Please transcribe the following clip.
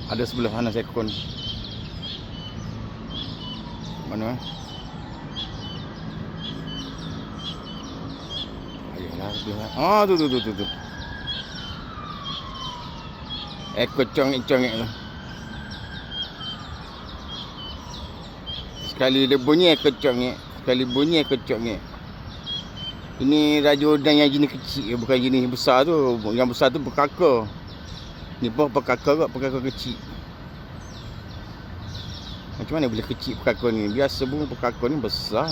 Ada sebelah sana sekon. Mana? Ayolah sebelah. Oh, tu. Ekor congek-congek tu. Sekali dia bunyi ekor congek, sekali bunyi ekor congek. Ini raja udang yang jenis kecil, bukan jenis besar tu. Yang besar tu berkakar. Ni pun berkakar kecil. Macam mana boleh kecil berkakar ni? Biasa pun berkakar ni besar.